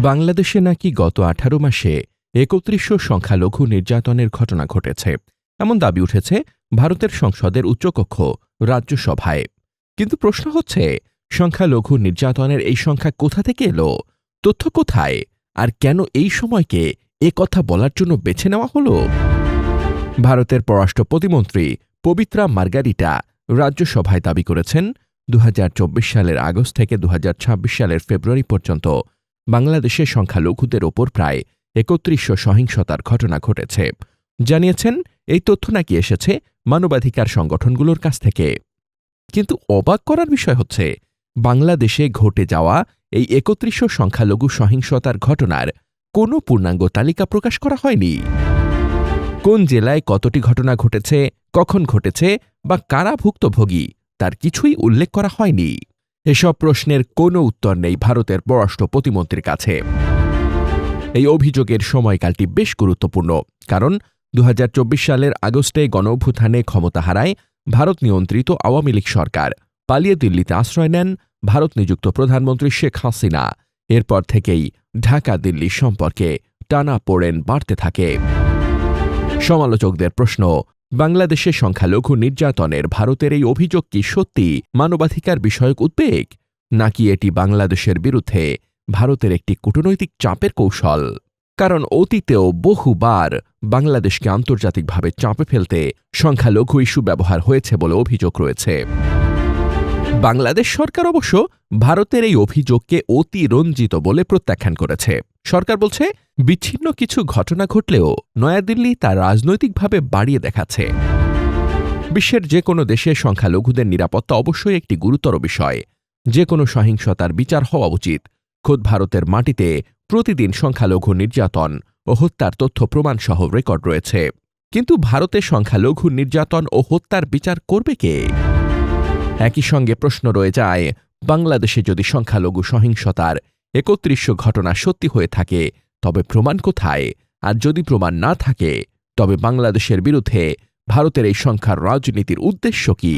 বাংলাদেশে নাকি গত ১৮ মাসে ৩১০০ সংখ্যালঘু নির্যাতনের ঘটনা ঘটেছে, এমন দাবি উঠেছে ভারতের সংসদের উচ্চকক্ষ রাজ্যসভায়। কিন্তু প্রশ্ন হচ্ছে, সংখ্যালঘু নির্যাতনের এই সংখ্যা কোথা থেকে এলো, তথ্য কোথায়, আর কেন এই সময়কে কথা বলার জন্য বেছে নেওয়া হলো? ভারতের পররাষ্ট্র প্রতিমন্ত্রী পবিত্রা মার্গারিটা রাজ্যসভায় দাবি করেছেন, ২০২৪ সালের আগস্ট থেকে ২০২৬ সালের ফেব্রুয়ারি পর্যন্ত বাংলাদেশে সংখ্যালঘুদের ওপর প্রায় ৩১০০ সহিংসতার ঘটনা ঘটেছে। জানিয়েছেন, এই তথ্য নাকি এসেছে মানবাধিকার সংগঠনগুলোর কাছ থেকে। কিন্তু অবাক করার বিষয় হচ্ছে, বাংলাদেশে ঘটে যাওয়া এই ৩১০০ সংখ্যালঘু সহিংসতার ঘটনার কোনো পূর্ণাঙ্গ তালিকা প্রকাশ করা হয়নি। কোন জেলায় কতটি ঘটনা ঘটেছে, কখন ঘটেছে বা কারা ভুক্তভোগী, তার কিছুই উল্লেখ করা হয়নি। এসব প্রশ্নের কোনো উত্তর নেই ভারতের পররাষ্ট্র প্রতিমন্ত্রীর কাছে। এই অভিযোগের সময়কালটি বেশ গুরুত্বপূর্ণ, কারণ ২০২৪ সালের আগস্টে গণঅভ্যুত্থানে ক্ষমতা হারায় ভারত নিয়ন্ত্রিত আওয়ামী লীগ সরকার। পালিয়ে দিল্লিতে আশ্রয় নেন ভারত নিযুক্ত প্রধানমন্ত্রী শেখ হাসিনা। এরপর থেকেই ঢাকা দিল্লি সম্পর্কে টানাপোড়েন বাড়তে থাকে। সমালোচকদের প্রশ্ন, বাংলাদেশে সংখ্যালঘু নির্যাতনের ভারতের এই অভিযোগ কি সত্যি মানবাধিকার বিষয়ক উদ্বেগ, নাকি এটি বাংলাদেশের বিরুদ্ধে ভারতের একটি কূটনৈতিক চাপের কৌশল? কারণ অতীতেও বহুবার বাংলাদেশকে আন্তর্জাতিকভাবে চাপে ফেলতে সংখ্যালঘু ইস্যু ব্যবহার হয়েছে বলে অভিযোগ রয়েছে। বাংলাদেশ সরকার অবশ্য ভারতের এই অভিযোগকে অতিরঞ্জিত বলে প্রত্যাখ্যান করেছে। সরকার বলছে, বিচ্ছিন্ন কিছু ঘটনা ঘটলেও নয়াদিল্লি তা রাজনৈতিকভাবে বাড়িয়ে দেখাচ্ছে। বিশ্বের যে কোনো দেশে সংখ্যালঘুদের নিরাপত্তা অবশ্যই একটি গুরুতর বিষয়। যে কোনো সহিংসতার বিচার হওয়া উচিত। খোদ ভারতের মাটিতে প্রতিদিন সংখ্যালঘু নির্যাতন ও হত্যার তথ্য প্রমাণসহ রেকর্ড রয়েছে। কিন্তু ভারতে সংখ্যালঘু নির্যাতন ও হত্যার বিচার করবে কে? একই সঙ্গে প্রশ্ন রয়ে যায়, বাংলাদেশে যদি সংখ্যালঘু সহিংসতার ৩১০০ ঘটনা সত্যি হয়ে থাকে, তবে প্রমাণ কোথায়? আর যদি প্রমাণ না থাকে, তবে বাংলাদেশের বিরুদ্ধে ভারতের এই সংখ্যার রাজনীতির উদ্দেশ্য কি?